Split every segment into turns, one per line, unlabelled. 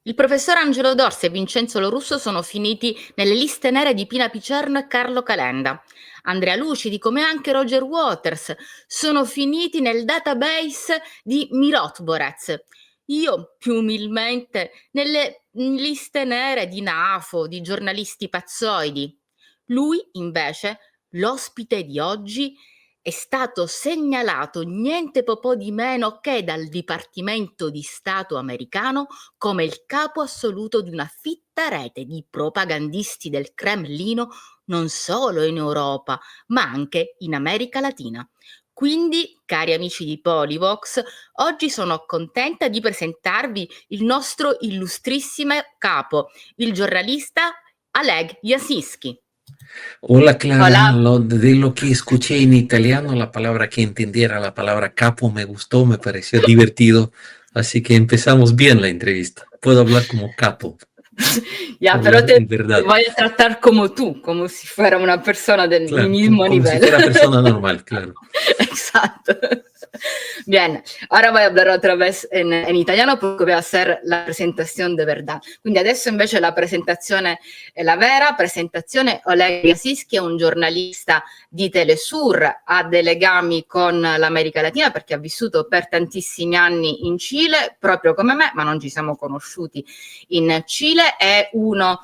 Il professor Angelo Dorsi e Vincenzo Lorusso sono finiti nelle liste nere di Pina Picerno e Carlo Calenda. Andrea Lucidi, come anche Roger Waters, sono finiti nel database di Mirotvorez. Io, più umilmente, nelle liste nere di NAFO, di giornalisti pazzoidi. Lui, invece, l'ospite di oggi, è stato segnalato niente po' di meno che dal Dipartimento di Stato americano come il capo assoluto di una fitta rete di propagandisti del Cremlino non solo in Europa, ma anche in America Latina. Quindi, cari amici di Polivox, oggi sono contenta di presentarvi il nostro illustrissimo capo, il giornalista Oleg Jasinski.
Hola Clara,
Hola.
de lo que escuché en italiano, la palabra que entendiera, la palabra capo me gustó, me pareció divertido, así que empezamos bien la entrevista. Puedo hablar como capo,
Ya, pero
hablar
te
en verdad,
voy a tratar como tú, como si fuera una persona del mi
claro,
mismo
como si
nivel.
fuera persona normal, claro.
Exacto. Bien, ahora voy a hablar otra vez en italiano porque voy a hacer la presentación de verdad. Quindi adesso invece la presentazione è la vera presentazione. Oleg Jasinski è un giornalista di Telesur, ha dei legami con l'America Latina perché ha vissuto per tantissimi anni in Cile, proprio come me, ma non ci siamo conosciuti in Cile. È uno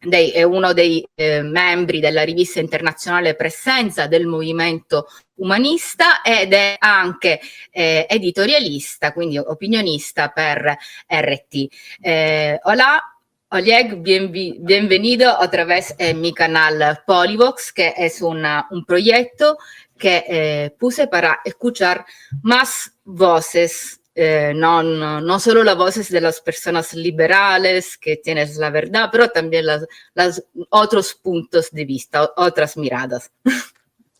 dei membri della rivista internazionale Presenza del movimento umanista ed è anche editorialista, quindi opinionista per RT. Hola, Oleg, bienvenido otra vez en mi canal Polivox, que es un proyecto que puse para escuchar más voces. No solo las voces de las personas liberales que tienes la verdad, pero también las otros puntos de vista, otras miradas.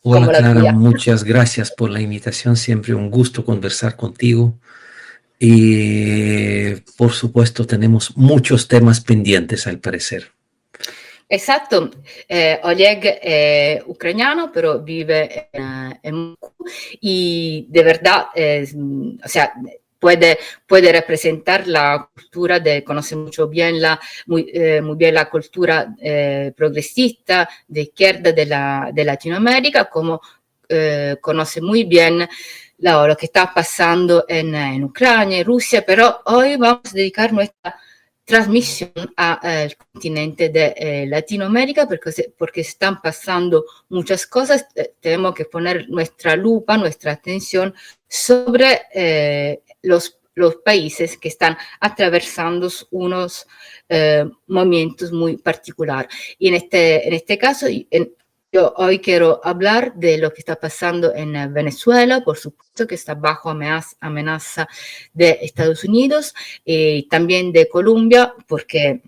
Hola
Como la
Clara,
tuya.
muchas gracias por la invitación, siempre un gusto conversar contigo y por supuesto tenemos muchos temas pendientes al parecer.
Esatto, Oleg è ucraniano, pero vive en Moscú y de verdad, o sea, puede representar la cultura conoce muy bien la cultura progresista de izquierda de Latinoamérica, como conoce muy bien lo que está pasando en Ucrania, en Rusia, pero hoy vamos a dedicar nuestra transmisión al continente de Latinoamérica porque están pasando muchas cosas. Tenemos que poner nuestra lupa, nuestra atención sobre los países que están atravesando unos momentos muy particulares. Y en este caso, yo hoy quiero hablar de lo que está pasando en Venezuela, por supuesto que está bajo amenaza de Estados Unidos y también de Colombia, porque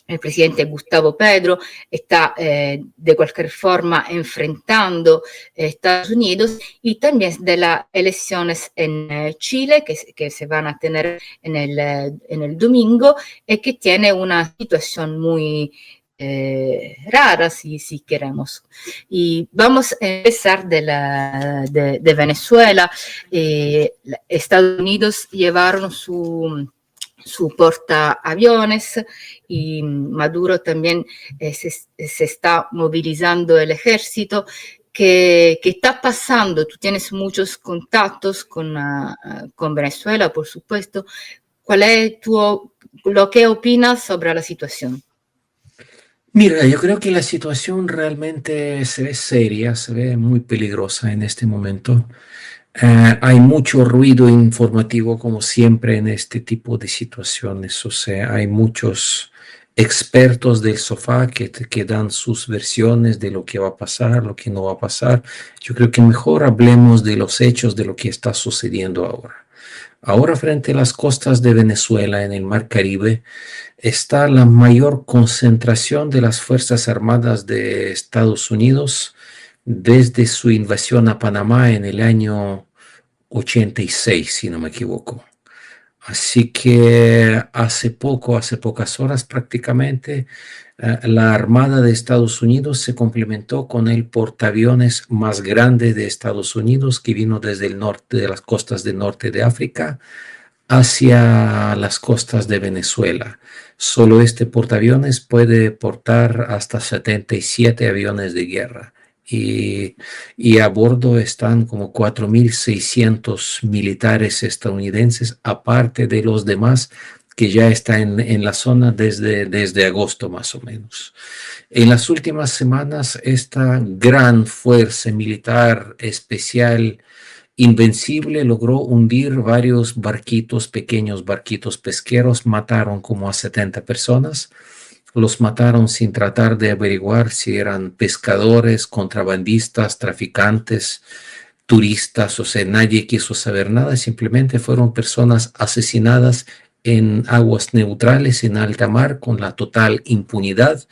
el presidente Gustavo Petro está de cualquier forma enfrentando Estados Unidos, y también de las elecciones en Chile que se van a tener en el domingo y que tiene una situación muy rara, si queremos. Y vamos a empezar de Venezuela. Estados Unidos llevaron su portaaviones y Maduro también se está movilizando el ejército. ¿Qué está pasando? Tú tienes muchos contactos con Venezuela, por supuesto. ¿Cuál es lo que opinas sobre la situación?
Mira, yo creo que la situación realmente se ve seria, se ve muy peligrosa en este momento. Hay mucho ruido informativo como siempre en este tipo de situaciones. O sea, hay muchos expertos del sofá que dan sus versiones de lo que va a pasar, lo que no va a pasar. Yo creo que mejor hablemos de los hechos, de lo que está sucediendo ahora. Ahora, frente a las costas de Venezuela, en el Mar Caribe, está la mayor concentración de las Fuerzas Armadas de Estados Unidos desde su invasión a Panamá en el año 86, si no me equivoco. Así que hace pocas horas prácticamente, la Armada de Estados Unidos se complementó con el portaaviones más grande de Estados Unidos, que vino desde el norte, de las costas del norte de África, hacia las costas de Venezuela. Solo este portaaviones puede portar hasta 77 aviones de guerra. Y a bordo están como 4.600 militares estadounidenses, aparte de los demás que ya están en la zona desde agosto más o menos. En las últimas semanas, esta gran fuerza militar especial Invencible logró hundir varios barquitos, pequeños barquitos pesqueros, mataron como a 70 personas. Los mataron sin tratar de averiguar si eran pescadores, contrabandistas, traficantes, turistas, o sea, nadie quiso saber nada, simplemente fueron personas asesinadas en aguas neutrales, en alta mar, con la total impunidad.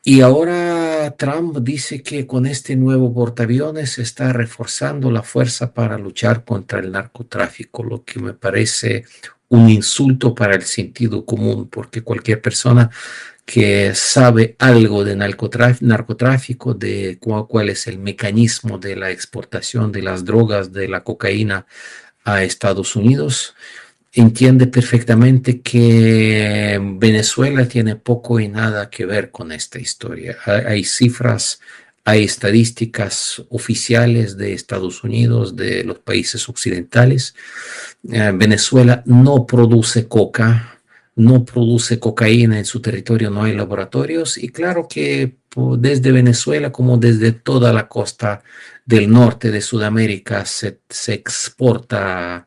Y ahora Trump dice que con este nuevo portaaviones está reforzando la fuerza para luchar contra el narcotráfico, lo que me parece un insulto para el sentido común, porque cualquier persona que sabe algo de narcotráfico, de cuál es el mecanismo de la exportación de las drogas, de la cocaína a Estados Unidos, entiende perfectamente que Venezuela tiene poco y nada que ver con esta historia. Hay cifras, hay estadísticas oficiales de Estados Unidos, de los países occidentales. Venezuela no produce coca, no produce cocaína en su territorio, no hay laboratorios. Y claro que desde Venezuela como desde toda la costa del norte de Sudamérica se exporta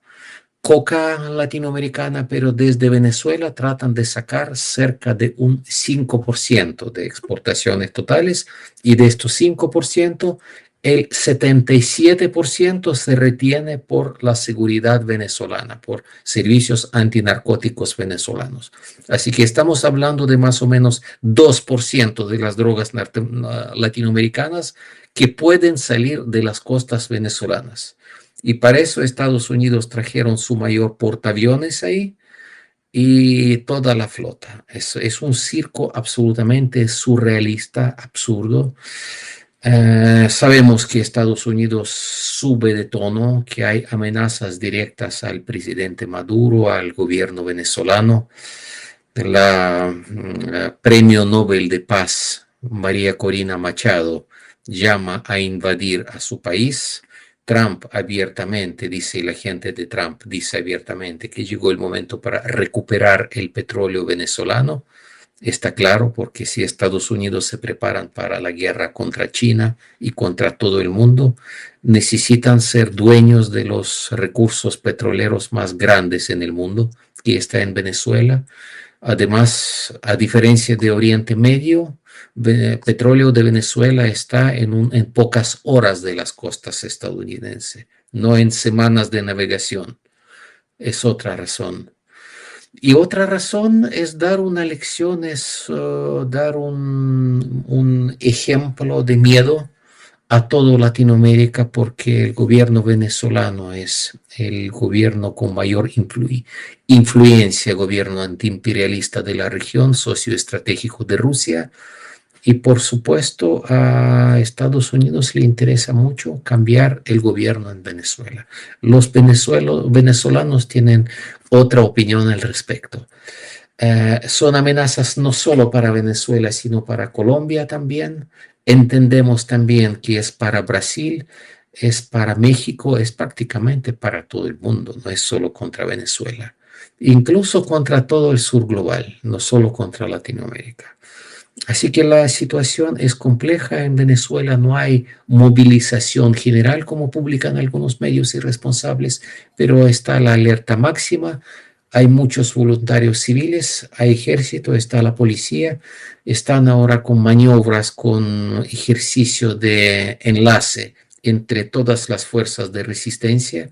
coca latinoamericana, pero desde Venezuela tratan de sacar cerca de un 5% de exportaciones totales, y de estos 5%, el 77% se retiene por la seguridad venezolana, por servicios antinarcóticos venezolanos. Así que estamos hablando de más o menos 2% de las drogas latinoamericanas que pueden salir de las costas venezolanas. Y para eso Estados Unidos trajeron su mayor portaaviones ahí y toda la flota. Es un circo absolutamente surrealista, absurdo. Sabemos que Estados Unidos sube de tono, que hay amenazas directas al presidente Maduro, al gobierno venezolano. La Premio Nobel de Paz, María Corina Machado, llama a invadir a su país. Trump abiertamente dice, la gente de Trump dice abiertamente que llegó el momento para recuperar el petróleo venezolano. Está claro, porque si Estados Unidos se preparan para la guerra contra China y contra todo el mundo, necesitan ser dueños de los recursos petroleros más grandes en el mundo, que está en Venezuela. Además, a diferencia de Oriente Medio, petróleo de Venezuela está en pocas horas de las costas estadounidenses, no en semanas de navegación. Es otra razón. Y otra razón es dar una lección, es dar un ejemplo de miedo a todo Latinoamérica, porque el gobierno venezolano es el gobierno con mayor influencia, gobierno antiimperialista de la región, socio estratégico de Rusia. Y por supuesto a Estados Unidos le interesa mucho cambiar el gobierno en Venezuela. Los venezolanos tienen otra opinión al respecto. Son amenazas no solo para Venezuela, sino para Colombia también. Entendemos también que es para Brasil, es para México, es prácticamente para todo el mundo, no es solo contra Venezuela, incluso contra todo el sur global, no solo contra Latinoamérica. Así que la situación es compleja en Venezuela, no hay movilización general como publican algunos medios irresponsables, pero está la alerta máxima. Hay muchos voluntarios civiles, hay ejército, está la policía, están ahora con maniobras, con ejercicio de enlace entre todas las fuerzas de resistencia.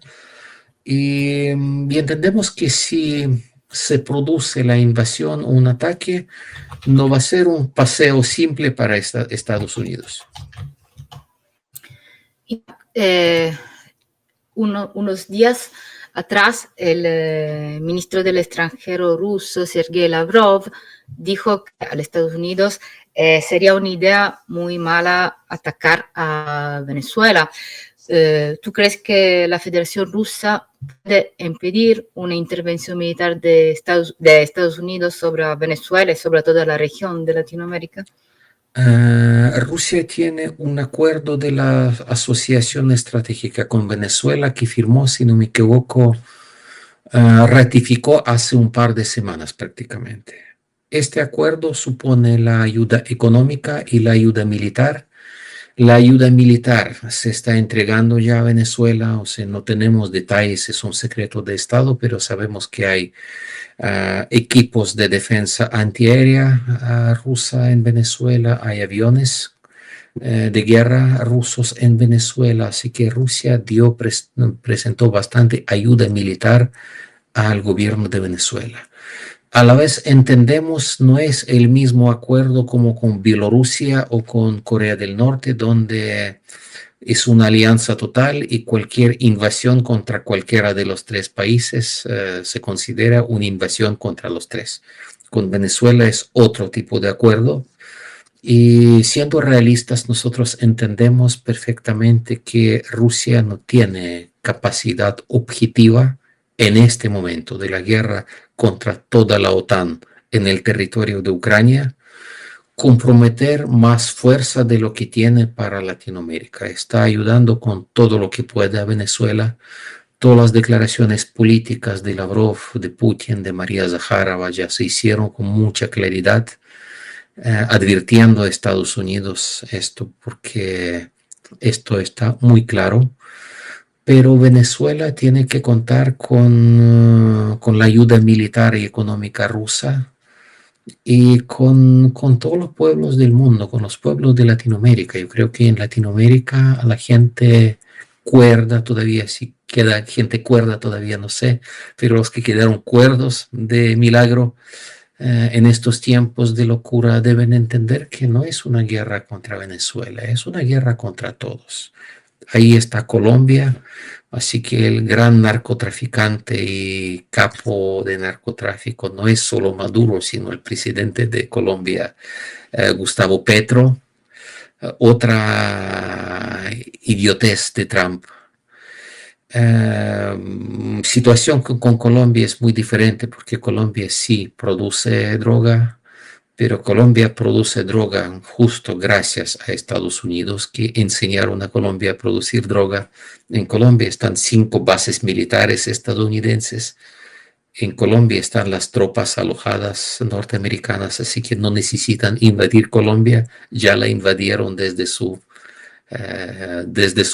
Y entendemos que si se produce la invasión o un ataque, no va a ser un paseo simple para Estados Unidos.
Unos días atrás, el ministro del extranjero ruso, Sergei Lavrov, dijo que a los Estados Unidos sería una idea muy mala atacar a Venezuela. ¿Tú crees que la Federación Rusa puede impedir una intervención militar de Estados Unidos sobre Venezuela y sobre toda la región de Latinoamérica?
Rusia tiene un acuerdo de la Asociación Estratégica con Venezuela que firmó, si no me equivoco, ratificó hace un par de semanas prácticamente. Este acuerdo supone la ayuda económica y la ayuda militar. La ayuda militar se está entregando ya a Venezuela, o sea, no tenemos detalles, es un secreto de Estado, pero sabemos que hay equipos de defensa antiaérea rusa en Venezuela, hay aviones de guerra rusos en Venezuela, así que Rusia presentó bastante ayuda militar al gobierno de Venezuela. A la vez entendemos, no es el mismo acuerdo como con Bielorrusia o con Corea del Norte, donde es una alianza total y cualquier invasión contra cualquiera de los tres países se considera una invasión contra los tres. Con Venezuela es otro tipo de acuerdo. Y siendo realistas, nosotros entendemos perfectamente que Rusia no tiene capacidad objetiva en este momento de la guerra contra toda la OTAN en el territorio de Ucrania, comprometer más fuerza de lo que tiene para Latinoamérica. Está ayudando con todo lo que puede a Venezuela. Todas las declaraciones políticas de Lavrov, de Putin, de María Zaharova ya se hicieron con mucha claridad, advirtiendo a Estados Unidos esto, porque esto está muy claro. Pero Venezuela tiene que contar con la ayuda militar y económica rusa y con todos los pueblos del mundo, con los pueblos de Latinoamérica. Yo creo que en Latinoamérica a la gente cuerda todavía, si queda gente cuerda todavía, no sé, pero los que quedaron cuerdos de milagro en estos tiempos de locura deben entender que no es una guerra contra Venezuela, es una guerra contra todos. Ahí está Colombia, así que el gran narcotraficante y capo de narcotráfico no es solo Maduro, sino el presidente de Colombia, Gustavo Petro. Otra idiotez de Trump. Situación con Colombia es muy diferente porque Colombia sí produce droga, pero Colombia produce droga justo gracias a Estados Unidos que enseñaron a Colombia a producir droga. En Colombia están 5 bases militares estadounidenses. En Colombia están las tropas alojadas norteamericanas, así que no necesitan invadir Colombia. Ya la invadieron desde su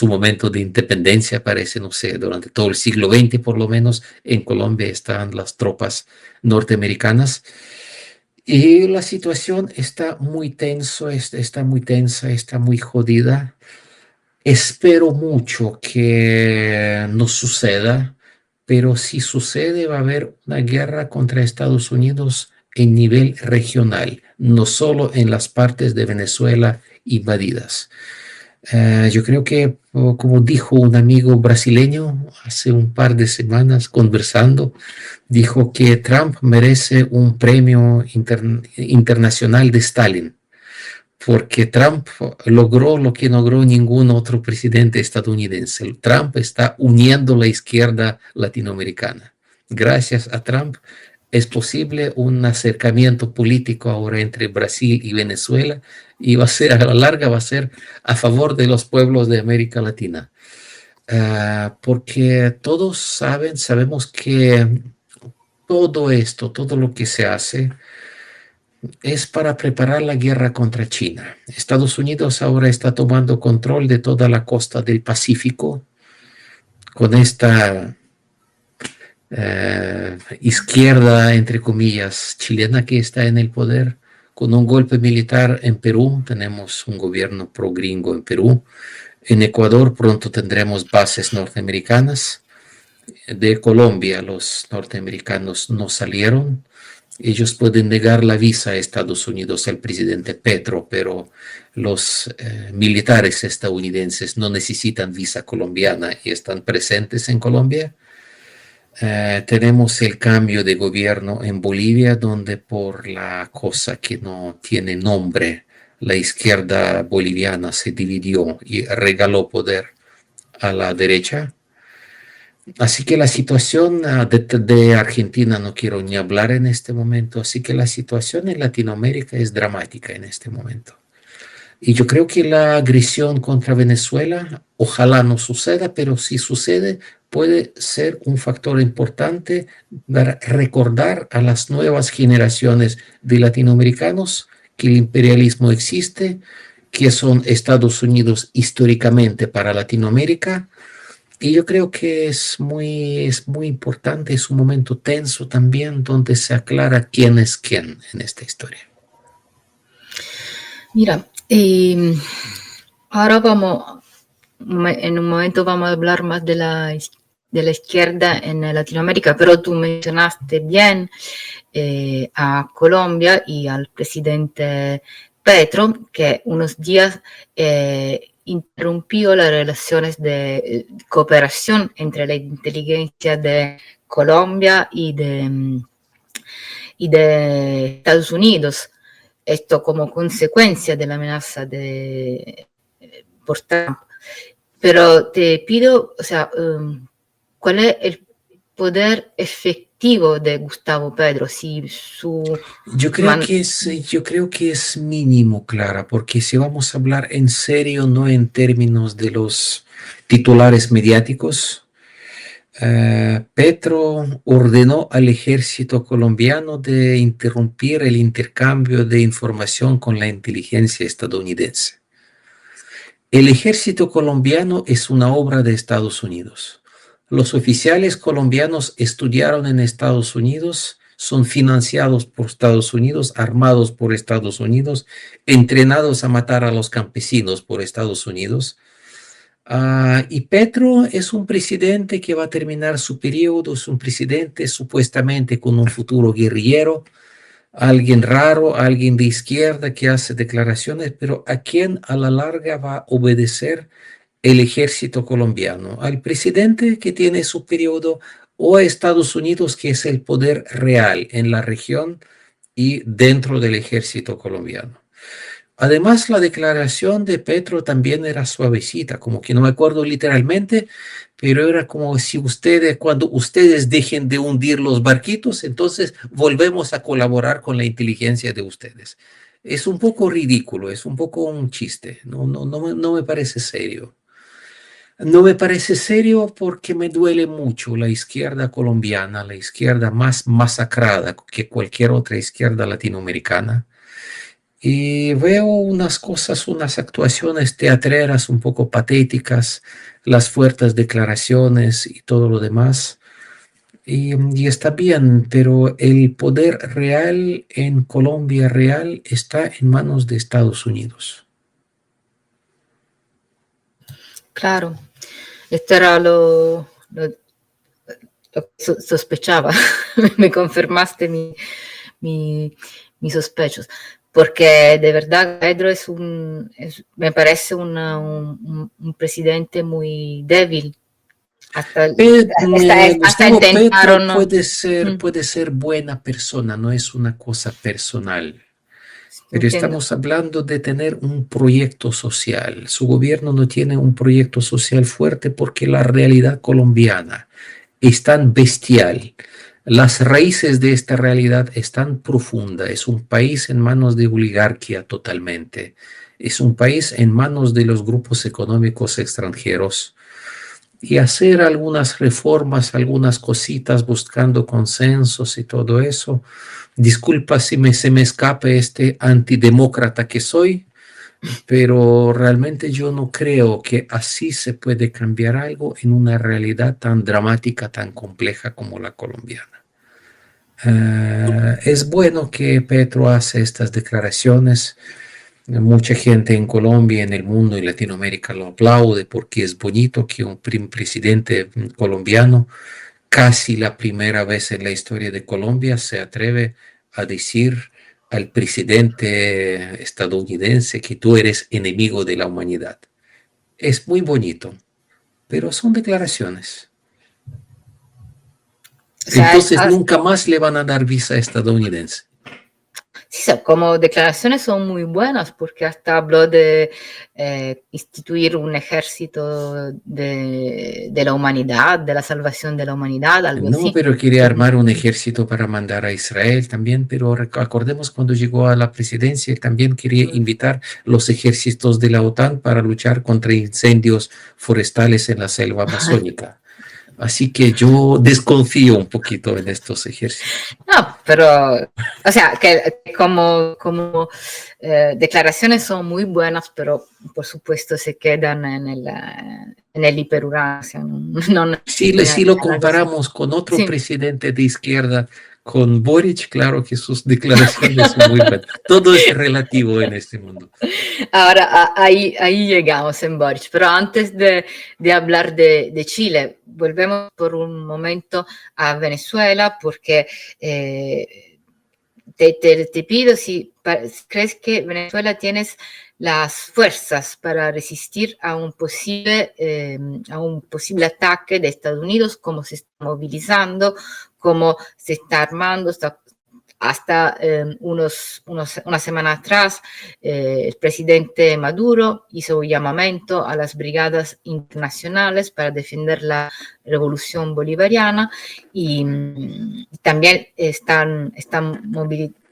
momento de independencia, parece, no sé, durante todo el siglo XX por lo menos, en Colombia están las tropas norteamericanas. Y la situación está muy tenso, está muy tensa, está muy jodida. Espero mucho que no suceda, pero si sucede va a haber una guerra contra Estados Unidos en nivel regional, no solo en las partes de Venezuela invadidas. Yo creo que, como dijo un amigo brasileño hace un par de semanas conversando, dijo que Trump merece un premio internacional de Stalin, porque Trump logró lo que no logró ningún otro presidente estadounidense. Trump está uniendo la izquierda latinoamericana. Gracias a Trump es posible un acercamiento político ahora entre Brasil y Venezuela y va a ser, a la larga, va a ser a favor de los pueblos de América Latina. Porque todos sabemos que todo esto, todo lo que se hace es para preparar la guerra contra China. Estados Unidos ahora está tomando control de toda la costa del Pacífico con esta izquierda, entre comillas, chilena que está en el poder. Con un golpe militar en Perú, tenemos un gobierno pro-gringo en Perú. En Ecuador pronto tendremos bases norteamericanas. De Colombia los norteamericanos no salieron. Ellos pueden negar la visa a Estados Unidos al presidente Petro, pero los militares estadounidenses no necesitan visa colombiana y están presentes en Colombia. Tenemos el cambio de gobierno en Bolivia, donde por la cosa que no tiene nombre, la izquierda boliviana se dividió y regaló poder a la derecha. Así que la situación de Argentina no quiero ni hablar en este momento, así que la situación en Latinoamérica es dramática en este momento. Y yo creo que la agresión contra Venezuela, ojalá no suceda, pero si sucede, puede ser un factor importante para recordar a las nuevas generaciones de latinoamericanos que el imperialismo existe, que son Estados Unidos históricamente para Latinoamérica. Y yo creo que es muy importante, es un momento tenso también donde se aclara quién es quién en esta historia.
Mira, ahora en un momento vamos a hablar más de la izquierda en Latinoamérica, pero tú mencionaste bien a Colombia y al presidente Petro, que unos días interrumpió las relaciones de cooperación entre la inteligencia de Colombia y de Estados Unidos. Esto como consecuencia de la amenaza por Trump. Pero te pido, o sea, ¿cuál es el poder efectivo de Gustavo Petro? Si
yo creo que es mínimo, Clara, porque si vamos a hablar en serio, no en términos de los titulares mediáticos, Petro ordenó al ejército colombiano de interrumpir el intercambio de información con la inteligencia estadounidense. El ejército colombiano es una obra de Estados Unidos. Los oficiales colombianos estudiaron en Estados Unidos, son financiados por Estados Unidos, armados por Estados Unidos, entrenados a matar a los campesinos por Estados Unidos. Y Petro es un presidente que va a terminar su periodo, es un presidente supuestamente con un futuro guerrillero, alguien raro, alguien de izquierda que hace declaraciones, pero a quien a la larga va a obedecer el ejército colombiano, al presidente que tiene su periodo o a Estados Unidos, que es el poder real en la región y dentro del ejército colombiano. Además, la declaración de Petro también era suavecita, como que no me acuerdo literalmente, pero era como si cuando ustedes dejen de hundir los barquitos, entonces volvemos a colaborar con la inteligencia de ustedes. Es un poco ridículo, es un poco un chiste, no me parece serio. No me parece serio porque me duele mucho la izquierda colombiana, la izquierda más masacrada que cualquier otra izquierda latinoamericana. Y veo unas cosas, unas actuaciones teatreras un poco patéticas, las fuertes declaraciones y todo lo demás. Y está bien, pero el poder real en Colombia real está en manos de Estados Unidos.
Claro, esto era lo que sospechaba. Me confirmaste mis sospechos. Porque de verdad Pedro me parece un presidente muy débil. Hasta
Gustavo Petro
intentaron,
puede ser buena persona, no es una cosa personal. Pero
entiendo.
estamos hablando de tener un proyecto social. Su gobierno no tiene un proyecto social fuerte porque la realidad colombiana es tan bestial. Las raíces de esta realidad están profundas. Es un país en manos de oligarquía totalmente. Es un país en manos de los grupos económicos extranjeros. Y hacer algunas reformas, algunas cositas buscando consensos y todo eso. Disculpa si se me escape este antidemócrata que soy, pero realmente yo no creo que así se puede cambiar algo en una realidad tan dramática, tan compleja como la colombiana. Es bueno que Petro hace estas declaraciones. Mucha gente en Colombia, en el mundo y Latinoamérica lo aplaude porque es bonito que un presidente colombiano, casi la primera vez en la historia de Colombia, se atreve a decir al presidente estadounidense que tú eres enemigo de la humanidad. Es muy bonito, pero son declaraciones.
O sea,
Entonces nunca más le van a dar visa estadounidense.
Sí, como declaraciones son muy buenas porque hasta habló de instituir un ejército de la humanidad, de la salvación de la humanidad, algo
No,
así.
pero quería armar un ejército para mandar a Israel también, pero acordemos cuando llegó a la presidencia, él también quería invitar los ejércitos de la OTAN para luchar contra incendios forestales en la selva amazónica. Así que yo desconfío un poquito en estos ejércitos.
No, pero, o sea, que como declaraciones son muy buenas, pero por supuesto se quedan en el hiperurano, o sea, no
Si lo
algo así.
comparamos con otro
Sí.
presidente de izquierda, con Boric, claro que sus declaraciones son muy buenas. Todo es relativo en este mundo.
Ahora, ahí llegamos en Boric, pero antes de hablar de Chile, volvemos por un momento a Venezuela, porque te pido si crees que Venezuela tienes las fuerzas para resistir a un posible ataque de Estados Unidos, cómo se está movilizando, cómo se está armando, hasta una semana atrás, el presidente Maduro hizo un llamamiento a las brigadas internacionales para defender la revolución bolivariana y también están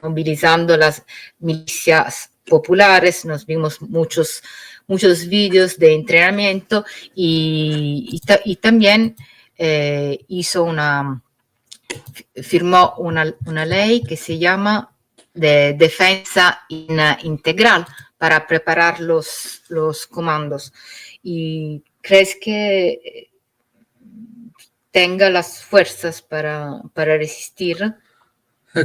movilizando las milicias populares. Nos vimos muchos vídeos de entrenamiento y también firmó una ley que se llama de defensa integral para preparar los comandos. ¿Y crees que tenga las fuerzas para resistir?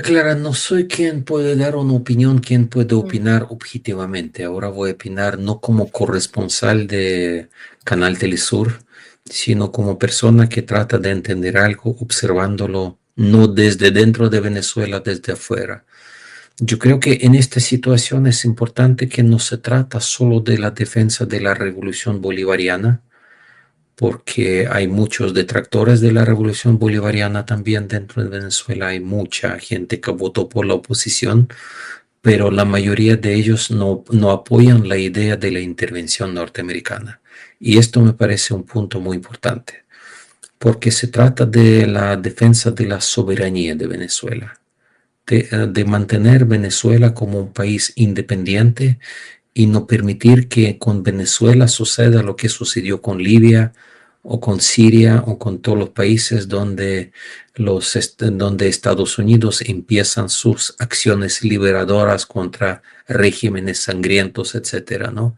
Clara, no soy quien puede dar una opinión, quien puede opinar objetivamente. Ahora voy a opinar no como corresponsal de Canal Telesur, sino como persona que trata de entender algo observándolo no desde dentro de Venezuela, desde afuera. Yo creo que en esta situación es importante que no se trata solo de la defensa de la revolución bolivariana, porque hay muchos detractores de la revolución bolivariana también dentro de Venezuela. Hay mucha gente que votó por la oposición, pero la mayoría de ellos no apoyan la idea de la intervención norteamericana. Y esto me parece un punto muy importante, porque se trata de la defensa de la soberanía de Venezuela, de mantener Venezuela como un país independiente y no permitir que con Venezuela suceda lo que sucedió con Libia o con Siria o con todos los países donde Estados Unidos empiezan sus acciones liberadoras contra regímenes sangrientos, etcétera, ¿no?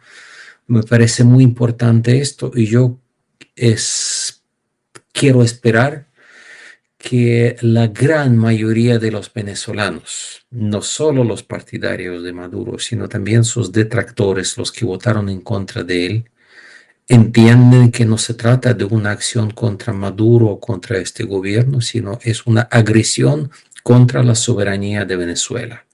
Me parece muy importante esto y yo quiero esperar que la gran mayoría de los venezolanos, no solo los partidarios de Maduro, sino también sus detractores, los que votaron en contra de él, entienden que no se trata de una acción contra Maduro o contra este gobierno, sino es una agresión contra la soberanía de Venezuela,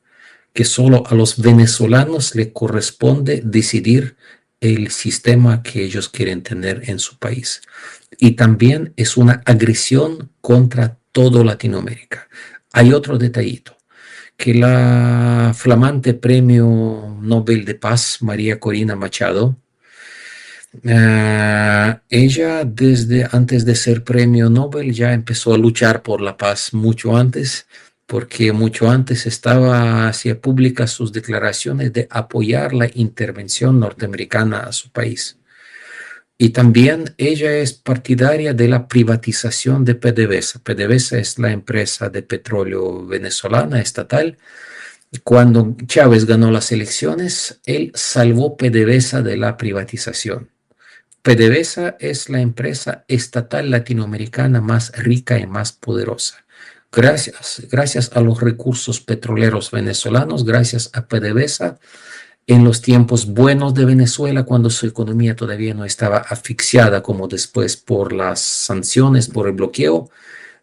que solo a los venezolanos le corresponde decidir el sistema que ellos quieren tener en su país. Y también es una agresión contra todo Latinoamérica. Hay otro detallito, que la flamante premio Nobel de Paz, María Corina Machado, ella desde antes de ser premio Nobel ya empezó a luchar por la paz mucho antes, porque mucho antes hacía públicas sus declaraciones de apoyar la intervención norteamericana a su país. Y también ella es partidaria de la privatización de PDVSA. PDVSA es la empresa de petróleo venezolana estatal. Cuando Chávez ganó las elecciones, él salvó PDVSA de la privatización. PDVSA es la empresa estatal latinoamericana más rica y más poderosa. Gracias a los recursos petroleros venezolanos, gracias a PDVSA, en los tiempos buenos de Venezuela, cuando su economía todavía no estaba asfixiada como después por las sanciones, por el bloqueo,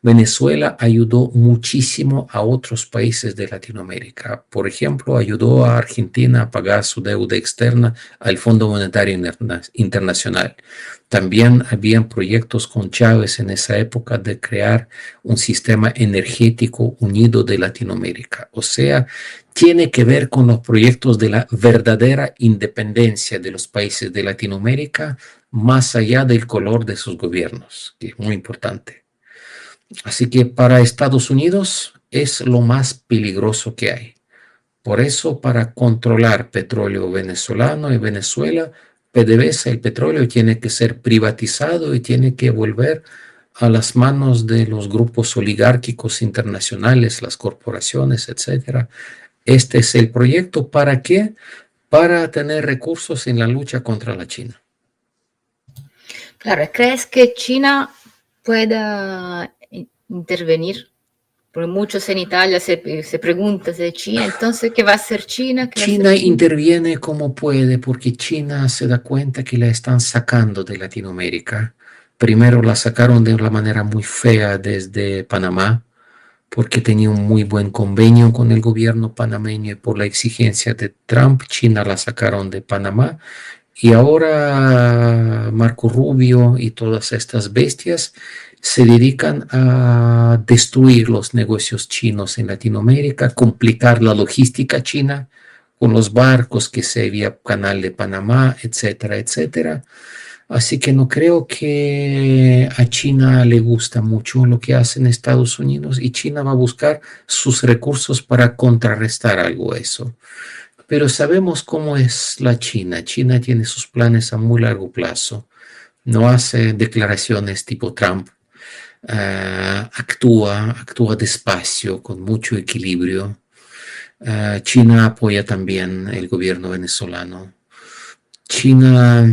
Venezuela ayudó muchísimo a otros países de Latinoamérica. Por ejemplo, ayudó a Argentina a pagar su deuda externa al Fondo Monetario Internacional. También habían proyectos con Chávez en esa época de crear un sistema energético unido de Latinoamérica. O sea, tiene que ver con los proyectos de la verdadera independencia de los países de Latinoamérica, más allá del color de sus gobiernos, que es muy importante. Así que para Estados Unidos es lo más peligroso que hay. Por eso, para controlar petróleo venezolano y Venezuela, PDVSA, el petróleo tiene que ser privatizado y tiene que volver a las manos de los grupos oligárquicos internacionales, las corporaciones, etcétera. Este es el proyecto. ¿Para qué? Para tener recursos en la lucha contra la China.
Claro, ¿crees que China pueda intervenir? Porque muchos en Italia se preguntan de China, entonces, ¿qué va a hacer China?
China interviene como puede porque China se da cuenta que la están sacando de Latinoamérica. Primero la sacaron de una manera muy fea desde Panamá porque tenía un muy buen convenio con el gobierno panameño y por la exigencia de Trump, China la sacaron de Panamá. Y ahora Marco Rubio y todas estas bestias se dedican a destruir los negocios chinos en Latinoamérica, complicar la logística china con los barcos que se vía Canal de Panamá, etcétera, etcétera. Así que no creo que a China le gusta mucho lo que hacen Estados Unidos y China va a buscar sus recursos para contrarrestar algo eso. Pero sabemos cómo es la China. China tiene sus planes a muy largo plazo. No hace declaraciones tipo Trump. Actúa despacio, con mucho equilibrio. China apoya también el gobierno venezolano. China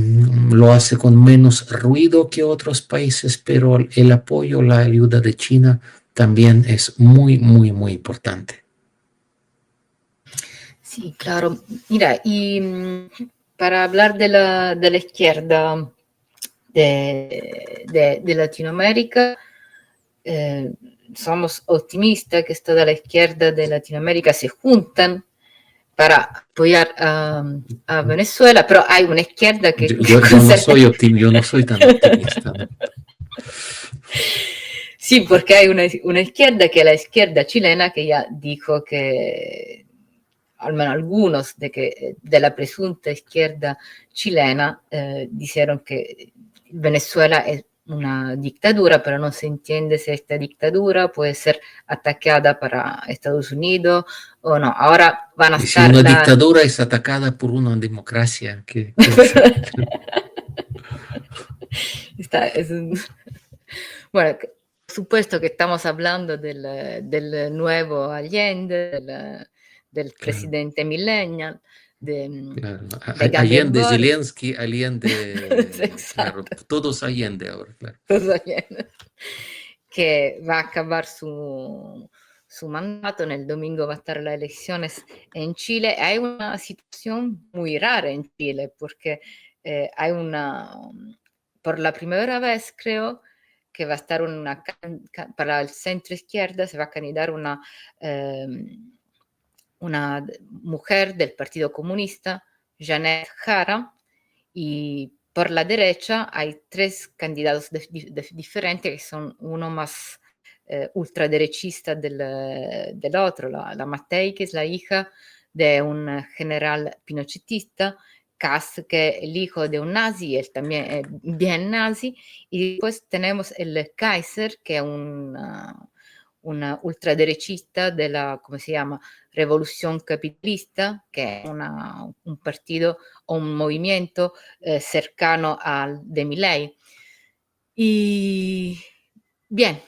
lo hace con menos ruido que otros países, pero el apoyo, la ayuda de China también es muy, muy, muy importante.
Sí, claro. Mira, y para hablar de la izquierda de Latinoamérica, somos optimistas que toda la izquierda de Latinoamérica se juntan para apoyar a Venezuela, pero hay una izquierda que...
Yo no soy tan optimista, ¿no?
Sí, porque hay una izquierda que es la izquierda chilena que ya dijo que, al menos algunos de la presunta izquierda chilena dijeron que Venezuela es una dictadura, pero no se entiende si esta dictadura puede ser atacada para Estados Unidos o no. Ahora van a
Y si
estar...
una dictadura es atacada por una democracia, ¿qué
Bueno, por supuesto que estamos hablando del nuevo Allende, del presidente millennial,
Claro.
de Gabriel
Allende,
Boric.
Zelensky, Allende, claro,
Exacto.
todos Allende ahora, claro.
Todos Allende. Que va a acabar su mandato, en el domingo va a estar las elecciones en Chile. Hay una situación muy rara en Chile porque hay por la primera vez creo que va a estar para el centro izquierda se va a candidatar una mujer del Partido Comunista, Janet Jara, y por la derecha hay tres candidatos diferentes que son uno más ultraderechista del otro, la Matei, que es la hija de un general pinochetista, Kass, que es el hijo de un nazi, él también es bien nazi, y después tenemos el Kaiser, que es una ultraderechista de la, ¿cómo se llama? Revolución Capitalista, que es un partido o un movimiento cercano al de Milei. Y bien,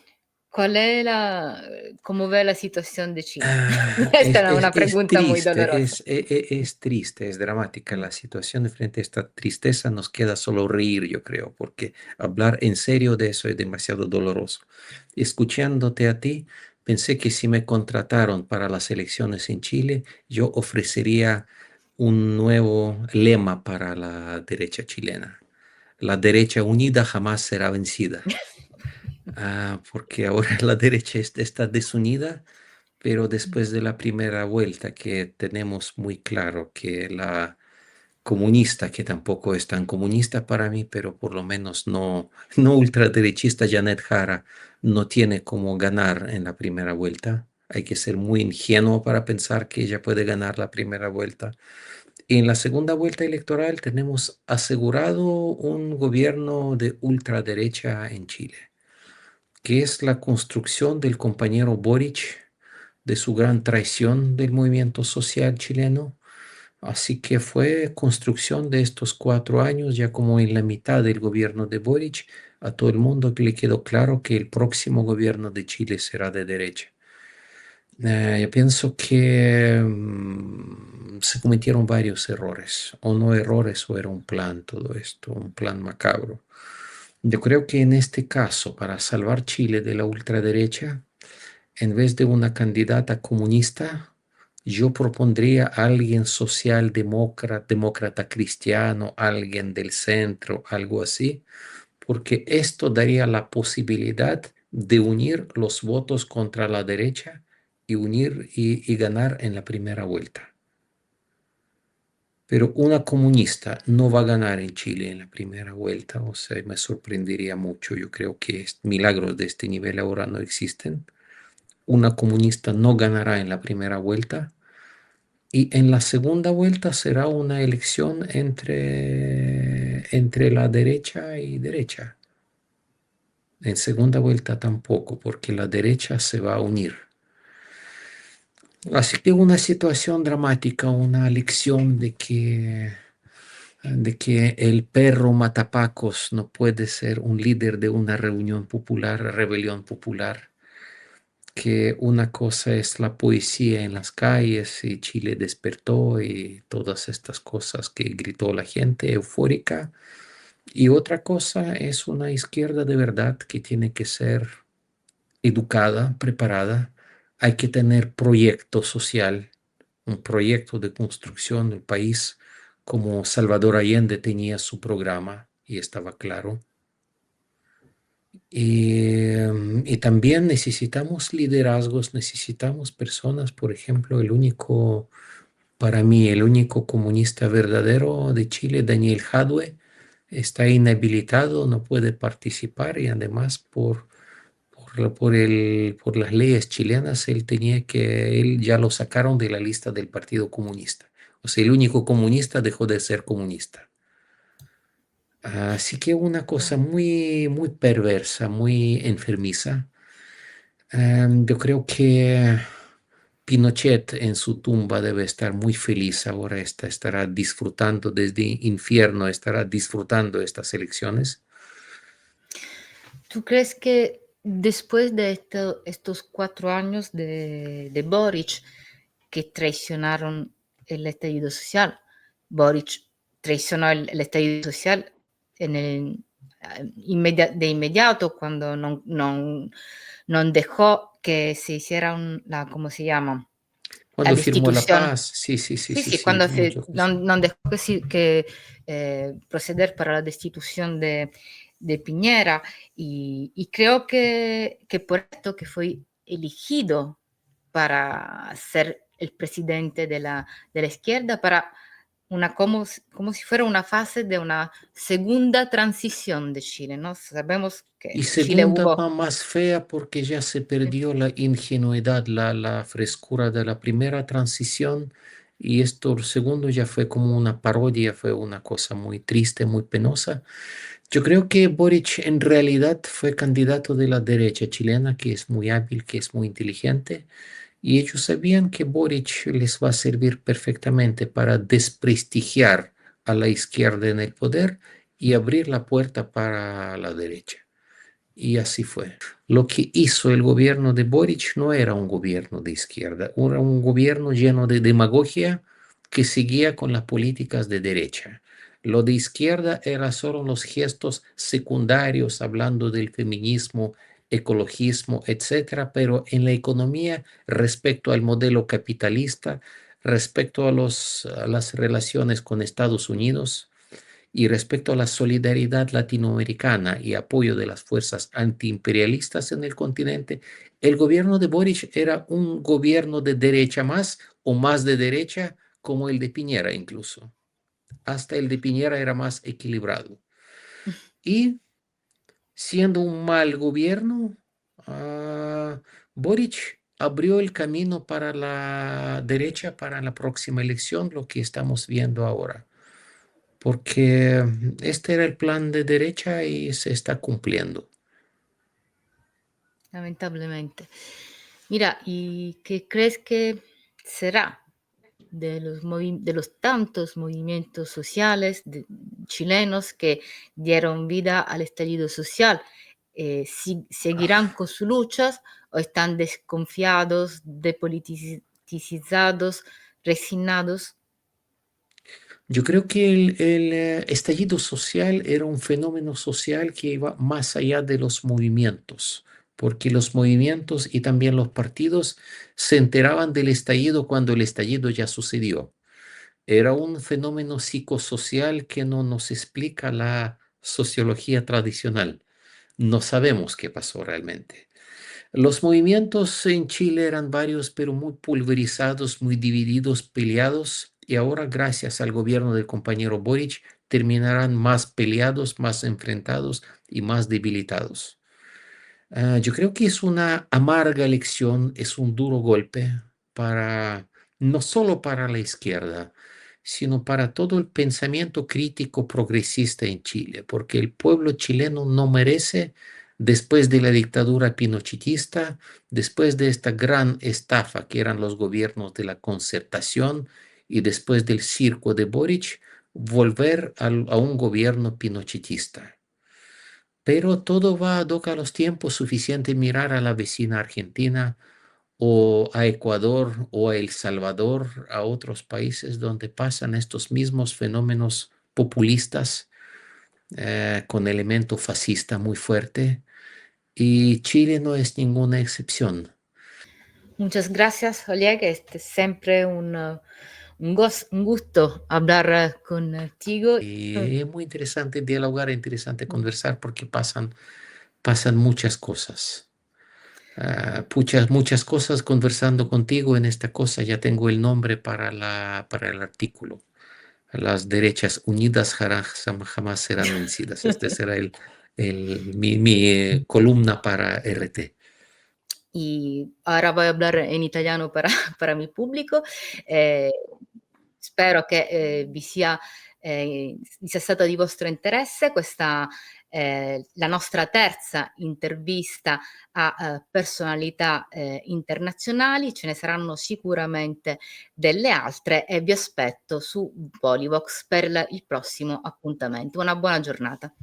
¿cómo ve la situación de China? Esta es una pregunta muy dolorosa.
Es triste, es dramática la situación. Frente a esta tristeza nos queda solo reír, yo creo, porque hablar en serio de eso es demasiado doloroso. Escuchándote a ti, pensé que si me contrataron para las elecciones en Chile, yo ofrecería un nuevo lema para la derecha chilena. La derecha unida jamás será vencida. porque ahora la derecha está desunida, pero después de la primera vuelta que tenemos muy claro que la comunista, que tampoco es tan comunista para mí, pero por lo menos no ultraderechista, Janet Jara, no tiene cómo ganar en la primera vuelta. Hay que ser muy ingenuo para pensar que ella puede ganar la primera vuelta. Y en la segunda vuelta electoral tenemos asegurado un gobierno de ultraderecha en Chile, que es la construcción del compañero Boric, de su gran traición del movimiento social chileno. Así que fue construcción de estos 4 años, ya como en la mitad del gobierno de Boric, a todo el mundo que le quedó claro que el próximo gobierno de Chile será de derecha. Yo pienso que se cometieron varios errores, o no errores, o era un plan todo esto, un plan macabro. Yo creo que en este caso, para salvar Chile de la ultraderecha, en vez de una candidata comunista, yo propondría a alguien socialdemócrata, demócrata cristiano, alguien del centro, algo así, porque esto daría la posibilidad de unir los votos contra la derecha y unir y ganar en la primera vuelta. Pero una comunista no va a ganar en Chile en la primera vuelta, o sea, me sorprendería mucho. Yo creo que milagros de este nivel ahora no existen. Una comunista no ganará en la primera vuelta y en la segunda vuelta será una elección entre la derecha y derecha. En segunda vuelta tampoco, porque la derecha se va a unir. Así que una situación dramática, una lección de que el perro matapacos no puede ser un líder de una reunión popular, rebelión popular, que una cosa es la poesía en las calles y Chile despertó y todas estas cosas que gritó la gente eufórica, y otra cosa es una izquierda de verdad que tiene que ser educada, preparada. Hay que tener proyecto social, un proyecto de construcción del país, como Salvador Allende tenía su programa y estaba claro. Y también necesitamos liderazgos, necesitamos personas, por ejemplo, para mí, el único comunista verdadero de Chile, Daniel Jadwe, está inhabilitado, no puede participar y además por las leyes chilenas, él ya lo sacaron de la lista del Partido Comunista. O sea, el único comunista dejó de ser comunista. Así que una cosa muy, muy perversa, muy enfermiza. Yo creo que Pinochet en su tumba debe estar muy feliz ahora, estará disfrutando desde infierno, estará disfrutando estas elecciones.
¿Tú crees que después de estos 4 años de Boric, que traicionaron el estallido social, Boric traicionó el estallido social de inmediato cuando no dejó que se hiciera ¿cómo se llama? La
Cuando firmó la
destitución.
paz, sí, sí, sí,
Sí,
sí,
sí,
sí,
cuando
muchas cosas.
no dejó que proceder para la destitución de Piñera, y creo que por esto que fue elegido para ser el presidente de la izquierda, para como si fuera una fase de una segunda transición de Chile, ¿no? Sabemos que
Y
en Chile
segunda
hubo.
va más fea porque ya se perdió la ingenuidad, la frescura de la primera transición, y esto el segundo ya fue como una parodia, fue una cosa muy triste, muy penosa. Yo creo que Boric en realidad fue candidato de la derecha chilena, que es muy hábil, que es muy inteligente, y ellos sabían que Boric les va a servir perfectamente para desprestigiar a la izquierda en el poder y abrir la puerta para la derecha. Y así fue. Lo que hizo el gobierno de Boric no era un gobierno de izquierda, era un gobierno lleno de demagogia que seguía con las políticas de derecha. Lo de izquierda era solo los gestos secundarios, hablando del feminismo, ecologismo, etcétera, pero en la economía, respecto al modelo capitalista, respecto a las relaciones con Estados Unidos, Y respecto a la solidaridad latinoamericana y apoyo de las fuerzas antiimperialistas en el continente, el gobierno de Boric era un gobierno de derecha más o más de derecha, como el de Piñera incluso. Hasta el de Piñera era más equilibrado. Y siendo un mal gobierno, Boric abrió el camino para la derecha para la próxima elección, lo que estamos viendo ahora, porque este era el plan de derecha y se está cumpliendo.
Lamentablemente. Mira, ¿y qué crees que será de los tantos movimientos sociales chilenos que dieron vida al estallido social? ¿Seguirán con sus luchas o están desconfiados, depoliticizados, resignados?
Yo creo que el estallido social era un fenómeno social que iba más allá de los movimientos, porque los movimientos y también los partidos se enteraban del estallido cuando el estallido ya sucedió. Era un fenómeno psicosocial que no nos explica la sociología tradicional. No sabemos qué pasó realmente. Los movimientos en Chile eran varios, pero muy pulverizados, muy divididos, peleados, y ahora, gracias al gobierno del compañero Boric, terminarán más peleados, más enfrentados y más debilitados. Yo creo que es una amarga lección, es un duro golpe para, no solo para la izquierda, sino para todo el pensamiento crítico progresista en Chile, porque el pueblo chileno no merece, después de la dictadura pinochetista, después de esta gran estafa que eran los gobiernos de la concertación y después del circo de Boric, volver a un gobierno pinochetista. Pero todo va a a los tiempos, suficiente mirar a la vecina Argentina o a Ecuador o a El Salvador, a otros países donde pasan estos mismos fenómenos populistas con elemento fascista muy fuerte, y Chile no es ninguna excepción.
Muchas gracias, Oleg. Este es siempre un gusto hablar contigo.
Y es muy interesante dialogar, interesante conversar porque pasan muchas cosas. Muchas cosas conversando contigo en esta cosa. Ya tengo el nombre para el artículo. Las derechas unidas jamás serán vencidas. Este será mi columna para RT.
Y ahora voy a hablar en italiano para, para mi pubblico. Eh, Spero che vi sia stata di vostro interesse questa la nostra terza intervista a personalità internazionali. Ce ne saranno sicuramente delle altre e vi aspetto su Polivox per il prossimo appuntamento. Una buona giornata.